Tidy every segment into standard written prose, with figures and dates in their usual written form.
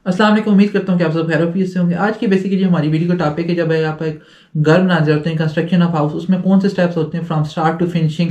अस्सलाम वालेकुम। उम्मीद करता हूँ कि आप सब खैर से होंगे। आज की बेसिकली हमारी वीडियो का टॉपिक है, जब आप एक घर बनाना चाहते हैं, कंस्ट्रक्शन ऑफ हाउस, उसमें कौन से स्टेप्स होते हैं फ्रॉम स्टार्ट टू फिनिशिंग।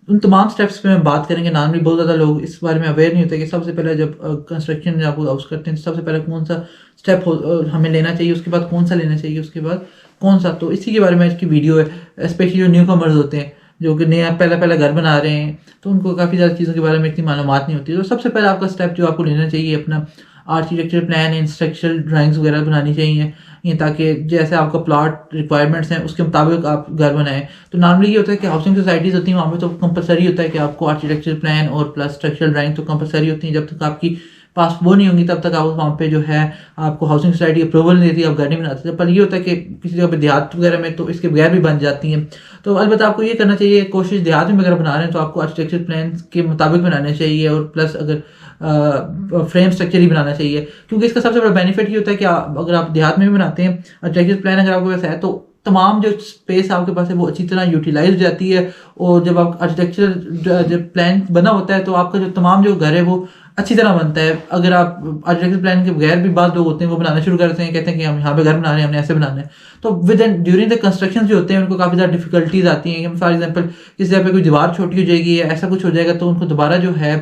उन तमाम स्टेप्स पे हम बात करेंगे। नॉर्मली बहुत ज़्यादा लोग इस बारे में अवेयर नहीं होते कि सबसे पहले जब कंस्ट्रक्शन आप हाउस करते हैं तो सबसे पहले कौन सा स्टेप हमें लेना चाहिए, उसके बाद कौन सा लेना चाहिए, उसके बाद कौन सा। तो इसी के बारे में इसकी वीडियो है। स्पेशली जो न्यू कमर्स होते हैं, जो कि नया पहला पहला घर बना रहे हैं, तो उनको काफ़ी ज़्यादा चीज़ों के बारे में इतनी मालूमात नहीं होती। तो सबसे पहले आपका स्टेप जो आपको लेना चाहिए, अपना architecture plan and structural drawings वगैरह बनानी चाहिए, ये ताकि जैसे आपका प्लॉट रिक्वायरमेंट्स हैं उसके मुताबिक आप घर बनाएं। तो नॉर्मली ये होता है कि हाउसिंग सोसाइटीज़ होती हैं, वहाँ पे तो कंपलसरी होता है कि आपको आर्किटेक्चर प्लान और प्लस स्ट्रक्चरल ड्राइंग तो कंपलसरी होती हैं। जब तक आपकी पास वो नहीं होंगी तब तक आप वहाँ पे जो है आपको हाउसिंग सोसाइटी अप्रूवल नहीं देती, आप घर नहीं बनाते। पर ये होता है कि किसी जगह पे देहात वगैरह में तो इसके बगैर भी बन जाती हैं। तो अलबत्ता आपको ये करना चाहिए, कोशिश देहात में अगर बना रहे हैं तो आपको आर्किटेक्चर प्लान के मुताबिक बनाने चाहिए, और प्लस अगर फ्रेम स्ट्रक्चर ही बनाना चाहिए, क्योंकि इसका सबसे बड़ा बेनिफिट ये होता है कि अगर आप देहात में भी बनाते हैं, आर्किटेक्चर प्लान अगर आपके पास है, तो तमाम जो स्पेस आपके पास है वो अच्छी तरह यूटिलाइज हो जाती है। और जब आप आर्किटेक्चर जब प्लान बना होता है तो आपका जो तमाम जो घर है वो अच्छी तरह बनता है। अगर आप आर्किटेक्चर प्लान के बगैर भी बाद लोग होते हैं वो बनाना शुरू करते हैं, कहते हैं कि हम यहाँ पे घर बना रहे हैं, हमने ऐसे बनाना है, तो with and during the construction जो होते हैं उनको काफ़ी ज़्यादा डिफिकल्टीज आती हैं। फॉर एग्जाम्पल किसी जगह पे कोई दीवार छोटी हो जाएगी या ऐसा कुछ हो जाएगा तो उनको दोबारा जो है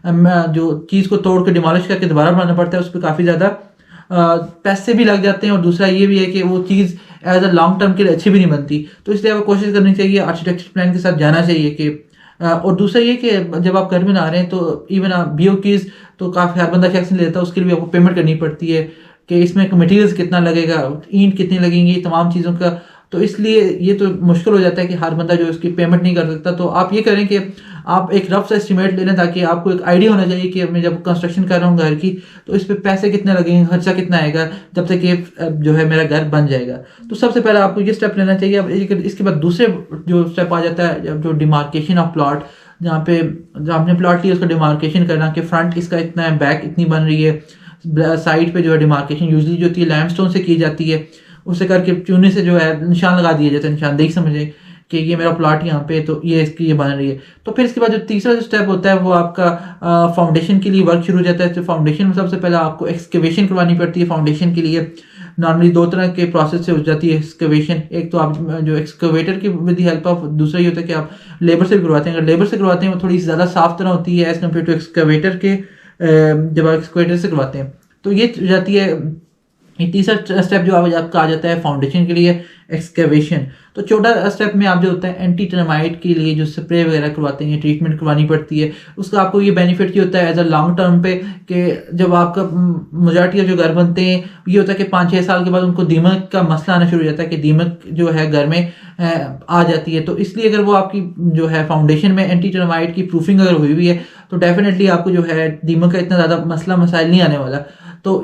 जो चीज़ को तोड़ कर डिमोलिश करके दोबारा बनाना पड़ता है, उस पर काफ़ी ज़्यादा पैसे भी लग जाते हैं। और दूसरा ये भी है कि वो चीज़ एज अ लॉन्ग टर्म के लिए अच्छी भी नहीं बनती। तो इसलिए आपको कोशिश करनी चाहिए, आर्किटेक्चर प्लान के साथ जाना चाहिए कि और दूसरा ये कि जब आप घर बना रहे हैं तो इवन आप BOQs तो काफ़ी हर बंदा टैक्स नहीं लेता, उसके लिए भी आपको पेमेंट करनी पड़ती है कि इसमें मटेरियल्स कितना लगेगा, ईंट कितनी लगेंगी, तमाम चीज़ों का। तो इसलिए ये तो मुश्किल हो जाता है कि हर बंदा जो इसकी पेमेंट नहीं कर सकता। तो आप ये करें कि आप एक रफ सा एस्टिमेट ले लें, ताकि आपको एक आइडिया होना चाहिए कि मैं जब कंस्ट्रक्शन कर रहा हूँ घर की तो इस पर पैसे कितने लगेंगे, खर्चा कितना आएगा जब तक ये जो है मेरा घर बन जाएगा। तो सबसे पहले आपको ये स्टेप लेना चाहिए। अब इसके बाद दूसरे जो स्टेप आ जाता है, जो डिमार्केशन ऑफ प्लॉट, जहाँ पे जहाँ आपने प्लॉट लिया उसका डिमार्केशन करना कि फ्रंट इसका इतना है, बैक इतनी बन रही है। साइड पे जो है डिमार्केशन यूजली जो होती है लैमस्टोन से की जाती है, उससे करके चूने से जो है निशान लगा दिया जाता है, निशानदेही समझे कि ये मेरा प्लॉट यहाँ पे, तो ये इसकी ये बन रही है। तो फिर इसके बाद जो तीसरा जो स्टेप होता है वो आपका फाउंडेशन के लिए वर्क शुरू हो जाता है। तो फाउंडेशन में सबसे पहले आपको एक्सकेवेशन करवानी पड़ती है। फाउंडेशन के लिए नॉर्मली दो तरह के प्रोसेस से हो जाती है एक्सकवेशन। एक तो आप जो एक्सकवेटर की विद द हेल्प ऑफ, दूसरा ये होता है कि आप लेबर से भी करवाते हैं। अगर लेबर से करवाते हैं वो थोड़ी ज़्यादा साफ तरह होती है एज़ कम्पेयर टू एक्सकवेटर के। जब आप एक्सकवेटर से करवाते हैं तो ये जाती है। ये तीसरा स्टेप जो आपका आ जाता है फाउंडेशन के लिए, एक्सकेवेशन। तो चौथा स्टेप में आप जो होता है एंटी टर्माइट के लिए जो स्प्रे वगैरह करवाते हैं, ट्रीटमेंट करवानी पड़ती है। उसका आपको ये बेनिफिट ये होता है एज अ लॉन्ग टर्म पे कि जब आपका मेजॉरिटी ऑफ जो घर बनते हैं ये होता है कि 5-6 साल के बाद उनको दीमक का मसला आना शुरू हो जाता है कि दीमक जो है घर में आ जाती है। तो इसलिए अगर वो आपकी जो है फाउंडेशन में एंटी टर्माइट की प्रूफिंग अगर हुई हुई है तो डेफिनेटली आपको जो है दीमक का इतना ज़्यादा मसला मसाइल नहीं आने वाला। तो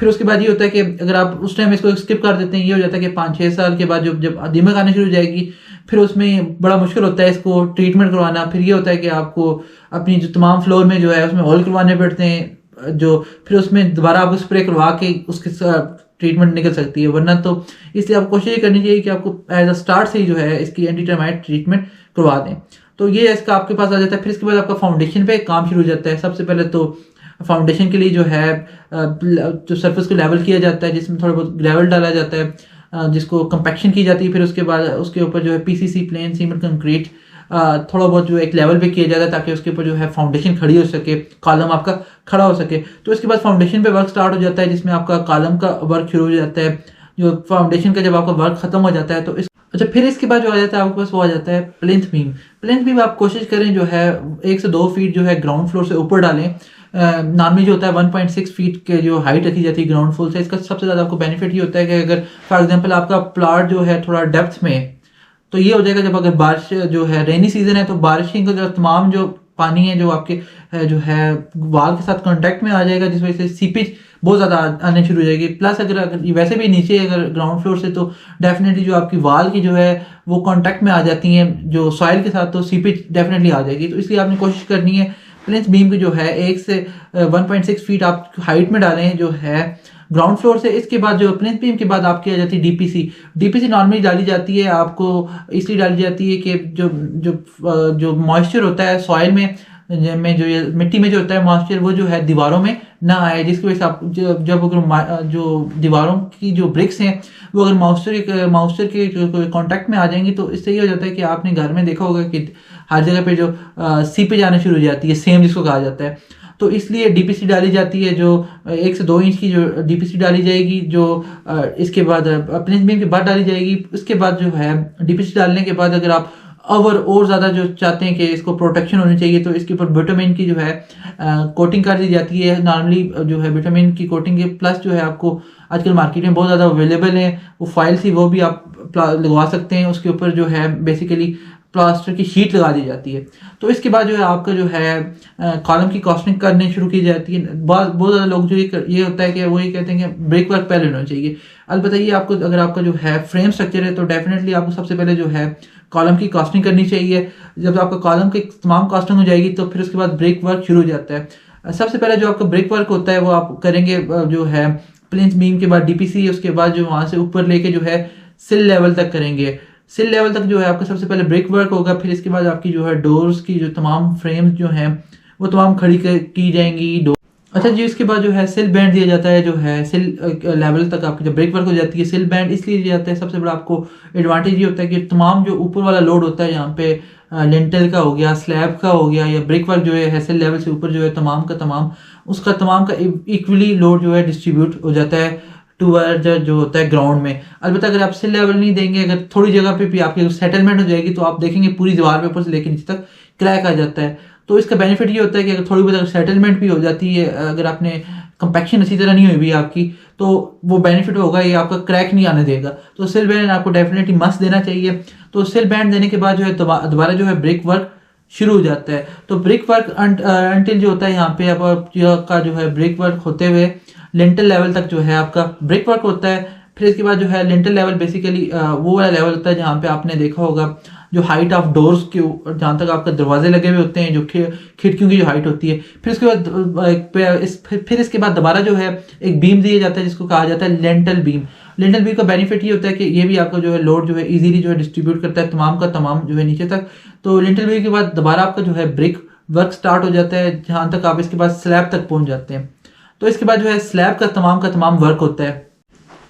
फिर उसके बाद ये होता है कि अगर आप उस टाइम इसको स्किप कर देते हैं, ये हो जाता है कि 5-6 साल के बाद जब दीमक आने शुरू हो जाएगी फिर उसमें बड़ा मुश्किल होता है इसको ट्रीटमेंट करवाना। फिर ये होता है कि आपको अपनी जो तमाम फ्लोर में जो है उसमें ऑयल करवाने पड़ते हैं, जो फिर उसमें दोबारा आपको स्प्रे करवा के उसके ट्रीटमेंट निकल सकती है, वरना तो। इसलिए आपको कोशिश करनी चाहिए कि आपको एज अ स्टार्ट से ही जो है इसकी एंटी टर्माइट ट्रीटमेंट करवा दें। तो ये इसका आपके पास आ जाता है। फिर इसके बाद आपका फाउंडेशन पे काम शुरू हो जाता है। सबसे पहले तो फाउंडेशन के लिए जो है जो सरफेस को लेवल किया जाता है, जिसमें थोड़ा बहुत ग्रेवल डाला जाता है, जिसको कंपैक्शन की जाती है। फिर उसके बाद उसके ऊपर जो है PCC प्लेन सीमेंट कंक्रीट थोड़ा बहुत जो एक लेवल पे किया जाता है ताकि उसके ऊपर जो है फाउंडेशन खड़ी हो सके, कॉलम आपका खड़ा हो सके। तो इसके बाद फाउंडेशन पे वर्क स्टार्ट हो जाता है, जिसमें आपका कॉलम का वर्क शुरू हो जाता है। जो फाउंडेशन का जब आपका वर्क खत्म हो जाता है तो अच्छा, फिर इसके बाद जो आ जाता है आपके पास वो आ जाता है प्लिंथ बीम। प्लिंथ बीम आप कोशिश करें जो है 1 से 2 फीट जो है ग्राउंड फ्लोर से ऊपर डालें। नॉर्मली जो होता है 1.6 फीट के जो हाइट रखी जाती है ग्राउंड फ्लोर से। इसका सबसे ज़्यादा आपको बेनिफिट ये होता है कि अगर फॉर एग्जांपल आपका प्लॉट जो है थोड़ा डेप्थ में है तो ये हो जाएगा, जब अगर बारिश जो है रेनी सीजन है तो बारिश का जो तमाम जो पानी है जो आपके जो है वाल के साथ कांटेक्ट में आ जाएगा, जिस वजह से सीपेज बहुत ज़्यादा आने शुरू हो जाएगी। प्लस अगर वैसे भी नीचे अगर ग्राउंड फ्लोर से तो डेफिनेटली जो आपकी वाल की जो है वो कांटेक्ट में आ जाती हैं जो सॉइल के साथ, तो सीपेज डेफिनेटली आ जाएगी। तो इसलिए आपने कोशिश करनी है प्लिंथ बीम की जो है 1 से 1.6 फीट आप हाइट में डालें जो है ग्राउंड फ्लोर से। इसके बाद जो प्लिंथ बीम के बाद आपकी आ जाती है डीपीसी नॉर्मली डाली जाती है, आपको इसलिए डाली जाती है कि जो जो जो मॉइस्चर होता है सॉइल में में जो ये मिट्टी में जो होता है मॉइस्चर वो जो है दीवारों में ना आए, जिसकी वजह से आप जब अगर जो दीवारों की जो ब्रिक्स हैं वो अगर मॉइस्चर के कांटेक्ट में आ जाएंगी तो इससे ये हो जाता है कि आपने घर में देखा होगा कि हर जगह पे जो सीपेज आना शुरू हो जाती है, सेम जिसको कहा जाता है। तो इसलिए डीपीसी डाली जाती है, जो 1 से 2 इंच की जो डीपीसी डाली जाएगी, जो इसके बाद प्लेंस बीम के बाद डाली जाएगी। उसके बाद जो है डीपीसी डालने के बाद अगर आप और ज़्यादा जो चाहते हैं कि इसको प्रोटेक्शन होनी चाहिए तो इसके ऊपर विटामिन की जो है कोटिंग कर दी जाती है। नॉर्मली जो है विटामिन की कोटिंग के प्लस जो है आपको आजकल मार्केट में बहुत ज़्यादा अवेलेबल है वो फाइल सी, वो भी आप लगवा सकते हैं। उसके ऊपर जो है बेसिकली प्लास्टर की शीट लगा दी जाती है। तो इसके बाद जो है आपका जो है कॉलम की कॉस्टिंग करनी शुरू की जाती है। बहुत ज़्यादा लोग जो ये होता है कि वो ये कहते हैं कि ब्रेक वर्क पहले होना चाहिए। अलबत्ता ये आपको अगर आपका जो है फ्रेम स्ट्रक्चर है तो डेफिनेटली आपको सबसे पहले जो है कॉलम की कॉस्टिंग करनी चाहिए। जब आपका कॉलम की तमाम कॉस्टिंग हो जाएगी तो फिर उसके बाद ब्रेक वर्क शुरू हो जाता है। सबसे पहले जो आपका ब्रेक वर्क होता है वो आप करेंगे जो है प्लिंथ बीम के बाद डीपीसी, उसके बाद जो वहाँ से ऊपर लेके जो है सिल लेवल तक करेंगे। सिल लेवल तक जो है आपका सबसे पहले ब्रेक वर्क होगा। फिर इसके बाद आपकी जो है डोर्स की जो तमाम फ्रेम्स जो हैं वो तमाम खड़ी की जाएंगी। अच्छा जी, इसके बाद जो है सिल बैंड दिया जाता है। जो है सिल लेवल तक आपकी जब ब्रेक वर्क हो जाती है सिल बैंड इसलिए दिया जाता है। सबसे बड़ा आपको एडवांटेज ये होता है कि तमाम जो ऊपर वाला लोड होता है यहाँ पे लिंटल का हो गया, स्लैब का हो गया या ब्रेक वर्क जो है सिल लेवल से ऊपर जो है तमाम का इक्वली लोड जो है डिस्ट्रीब्यूट हो जाता है टूवर्ड जो होता है ग्राउंड में। अलबत्ता अगर आप सिल लेवल नहीं देंगे, अगर थोड़ी जगह पे भी आपकी सेटलमेंट हो जाएगी तो आप देखेंगे पूरी दीवार पे ऊपर से लेकर नीचे तक क्रैक आ जाता है। तो इसका बेनिफिट ये होता है कि अगर थोड़ी बहुत अगर सेटलमेंट भी हो जाती है, अगर आपने कंपैक्शन अच्छी तरह नहीं हुई भी आपकी, तो वो बेनिफिट होगा, ये आपका क्रैक नहीं आने देगा। तो सिल बैंड आपको डेफिनेटली मस्ट देना चाहिए। तो सिल बैंड देने के बाद जो है दोबारा जो है ब्रेक वर्क शुरू हो जाता है। तो ब्रेक वर्क अंटिल जो होता है यहाँ पे आपका जो है ब्रेक वर्क होते हुए लिंटल लेवल तक जो है आपका ब्रेक वर्क होता है। फिर इसके बाद जो है लिंटल लेवल बेसिकली वो वाला लेवल होता है जहाँ पे आपने देखा होगा जो हाइट ऑफ डोर्स के जहाँ तक आपका दरवाजे लगे हुए होते हैं, जो खिड़कियों की जो हाइट होती है। फिर उसके बाद फिर इसके बाद दोबारा जो है एक बीम दिया जाता है जिसको कहा जाता है लेंटल बीम। लेंटल बीम का बेनिफिट ये होता है कि ये भी आपका जो है लोड जो है इजीली जो है डिस्ट्रीब्यूट करता है तमाम का तमाम जो है नीचे तक। तो लेंटल बीम के बाद दोबारा आपका जो है ब्रिक वर्क स्टार्ट हो जाता है जहाँ तक आप इसके बाद स्लैब तक पहुँच जाते हैं। तो इसके बाद जो है स्लैब का तमाम वर्क होता है।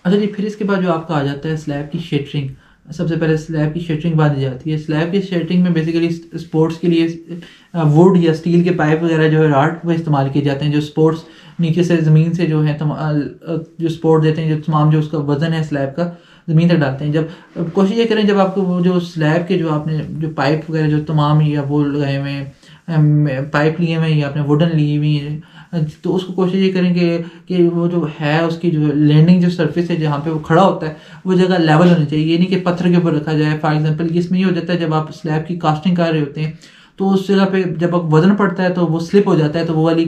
अच्छा जी, फिर इसके बाद जो आपका आ जाता है स्लैब की शेटरिंग। सबसे पहले स्लैब की शेटरिंग बांधी जाती है। स्लैब की शेटरिंग में बेसिकली स्पोर्ट्स के लिए वुड या स्टील के पाइप वगैरह जो है राड वो इस्तेमाल किए जाते हैं। जो स्पोर्ट्स नीचे से ज़मीन से जो है जो सपोर्ट देते हैं, जो तमाम जो उसका वजन है स्लैब का ज़मीन तक डालते हैं। जब कोशिश ये करें जब आपको वो जो स्लैब के जो आपने जो पाइप वगैरह जो तमाम या वो लगाए हुए हैं पाइप लिए हुए हैं या आपने वुडन ली हुई है, तो उसको कोशिश ये करेंगे कि वो जो है उसकी जो लैंडिंग जो सरफेस है जहाँ पे वो खड़ा होता है वो जगह लेवल होनी चाहिए। ये नहीं कि पत्थर के ऊपर रखा जाए। फॉर एग्जांपल इसमें ये हो जाता है जब आप स्लैब की कास्टिंग कर रहे होते हैं तो उस जगह पे जब आप वजन पड़ता है तो वो स्लिप हो जाता है, तो वो वाली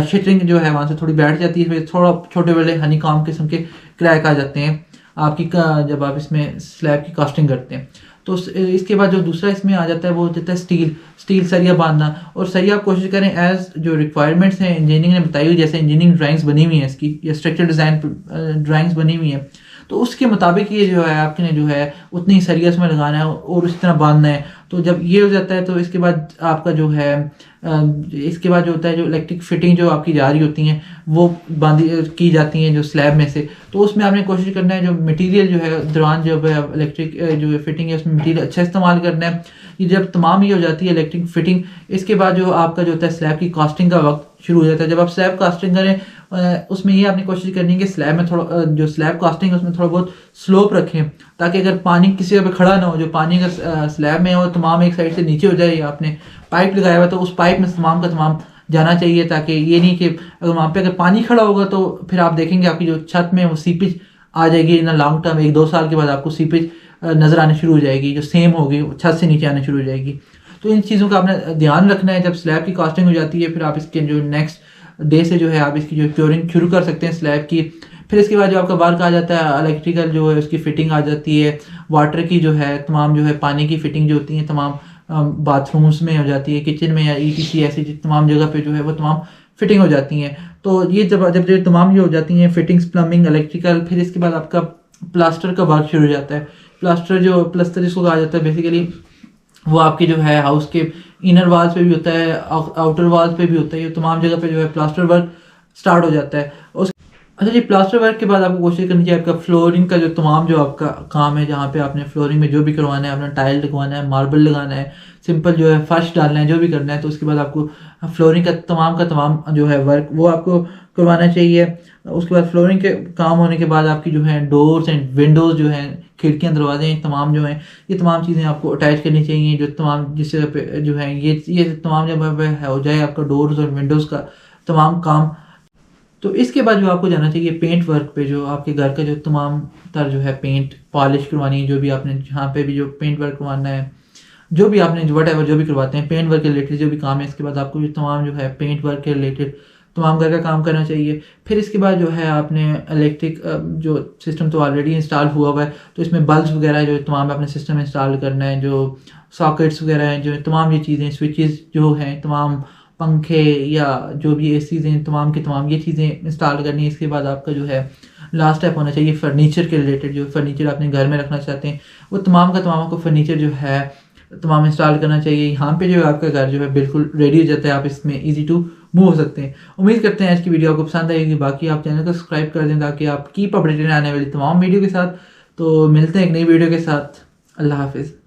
शेटरिंग जो है वहाँ से थोड़ी बैठ जाती है। फिर थोड़ा छोटे बड़े हनीकॉम किस्म के क्रैक आ जाते हैं आपकी जब आप इसमें स्लैब की कास्टिंग करते हैं। तो इसके बाद जो दूसरा इसमें आ जाता है वो होता है स्टील सरिया बांधना। और सरिया आप कोशिश करें एज जो रिक्वायरमेंट्स हैं इंजीनियरिंग ने बताई हुई, जैसे इंजीनियरिंग ड्राइंग्स बनी हुई हैं इसकी या स्ट्रक्चर डिज़ाइन ड्राइंग्स बनी हुई हैं, तो उसके मुताबिक ये जो है आपने जो है उतनी सरिया इसमें लगाना है और उस तरह बांधना है। तो जब ये हो जाता है तो इसके बाद आपका जो है इसके बाद जो होता है जो इलेक्ट्रिक फिटिंग जो आपकी जा रही होती हैं वो बांधी की जाती हैं जो स्लैब में से। तो उसमें आपने कोशिश करना है जो मटेरियल जो है दौरान जब इलेक्ट्रिक जो फिटिंग है उसमें मटेरियल अच्छा इस्तेमाल करना है। ये जब तमाम ये हो जाती है इलेक्ट्रिक फिटिंग, इसके बाद जो आपका जो होता है स्लैब की कास्टिंग का वक्त शुरू हो जाता है। जब आप स्लैब कास्टिंग करें उसमें ये आपने कोशिश करनी है कि स्लैब में थोड़ा जो स्लैब कास्टिंग है उसमें थोड़ा बहुत स्लोप रखें ताकि अगर पानी किसी जगह पे खड़ा ना हो, जो पानी अगर स्लैब में हो तमाम एक साइड से नीचे हो जाए, आपने पाइप लगाया हुआ तो उस पाइप में तमाम का तमाम जाना चाहिए, ताकि ये नहीं कि अगर वहाँ पे अगर पानी खड़ा होगा तो फिर आप देखेंगे आपकी जो छत में वो सीपेज आ जाएगी इन लॉन्ग टर्म। 1-2 साल के बाद आपको सीपेज नज़र आने शुरू हो जाएगी, जो सेम होगी छत से नीचे आने शुरू हो जाएगी। तो इन चीज़ों का आपने ध्यान रखना है। जब स्लैब की कास्टिंग हो जाती है फिर आप इसके जो नेक्स्ट डे से जो है आप इसकी जो क्योरिंग शुरू कर सकते हैं स्लैब की। फिर इसके बाद जो आपका वर्क आ जाता है इलेक्ट्रिकल जो है उसकी फिटिंग आ जाती है, वाटर की जो है तमाम जो है पानी की फिटिंग जो होती है तमाम बाथरूम्स में हो जाती है, किचन में या ETC ऐसी तमाम जगह पे जो है वो तमाम फिटिंग हो जाती हैं। तो ये जब तमाम ये हो जाती हैं फिटिंग्स प्लम्बिंग इलेक्ट्रिकल, फिर इसके बाद आपका प्लास्टर का वर्क शुरू हो जाता है। प्लास्टर जिसको कहा जाता है बेसिकली वो आपके जो है हाउस के इनर वॉल्स पे भी होता है, आउटर वॉल्स पे भी होता है, ये तमाम जगह पे जो है प्लास्टर वर्क स्टार्ट हो जाता है। अच्छा जी, प्लास्टर वर्क के बाद आपको कोशिश करनी चाहिए आपका फ्लोरिंग का जो तमाम जो आपका काम है, जहाँ पे आपने फ्लोरिंग में जो भी करवाना है, अपना टाइल लगवाना है, मार्बल लगाना है, सिंपल जो है फर्श डालना है, जो भी करना है, तो उसके बाद आपको फ्लोरिंग का तमाम जो है वर्क वो आपको करवाना चाहिए। उसके बाद फ्लोरिंग के काम होने के बाद आपकी जो है डोर्स एंड विंडोज़ जो हैं, खिड़कियाँ दरवाजे तमाम जो हैं, ये तमाम चीज़ें आपको अटैच करनी चाहिए। जो तमाम जिस जगह पे जो है ये तमाम जगह पे हो जाए आपका डोर्स और विंडोज़ का तमाम काम। तो इसके बाद जो आपको जाना चाहिए पेंट वर्क पे, जो आपके घर का जो तमाम तर जो है पेंट पॉलिश करवानी है, जो भी आपने जहाँ पे भी जो पेंट वर्क करवाना है, जो भी आपने वट एवर जो भी करवाते हैं पेंट वर्क के रिलेटेड जो भी काम है, इसके बाद आपको जो तमाम जो है पेंट वर्क के रिलेटेड तमाम घर का काम करना चाहिए। फिर इसके बाद जो है आपने इलेक्ट्रिक जो सिस्टम तो ऑलरेडी इंस्टॉल हुआ हुआ है, तो इसमें बल्ब्स वगैरह जो तमाम अपने सिस्टम इंस्टॉल करना है, जो सॉकेट्स वगैरह हैं, जो तमाम ये चीज़ें स्विचेस जो हैं, तमाम पंखे या जो भी एसीज हैं, तमाम के तमाम ये चीज़ें इंस्टॉल करनी है। इसके बाद आपका जो है लास्ट स्टेप होना चाहिए फर्नीचर के रिलेटेड, जो फर्नीचर अपने घर में रखना चाहते हैं वो तमाम का तमाम आपको फर्नीचर जो है तमाम इंस्टॉल करना चाहिए। यहाँ पे जो है आपका घर जो है बिल्कुल रेडी हो जाता है, आप इसमें ईजी टू मूव हो सकते हैं। उम्मीद करते हैं आज की वीडियो आपको पसंद आएगी। बाकी आप चैनल को सब्सक्राइब कर दें ताकि आप कीप अपडेटेड आने वाली तमाम वीडियो के साथ। तो मिलते हैं एक नई वीडियो के साथ। अल्लाह हाफिज़।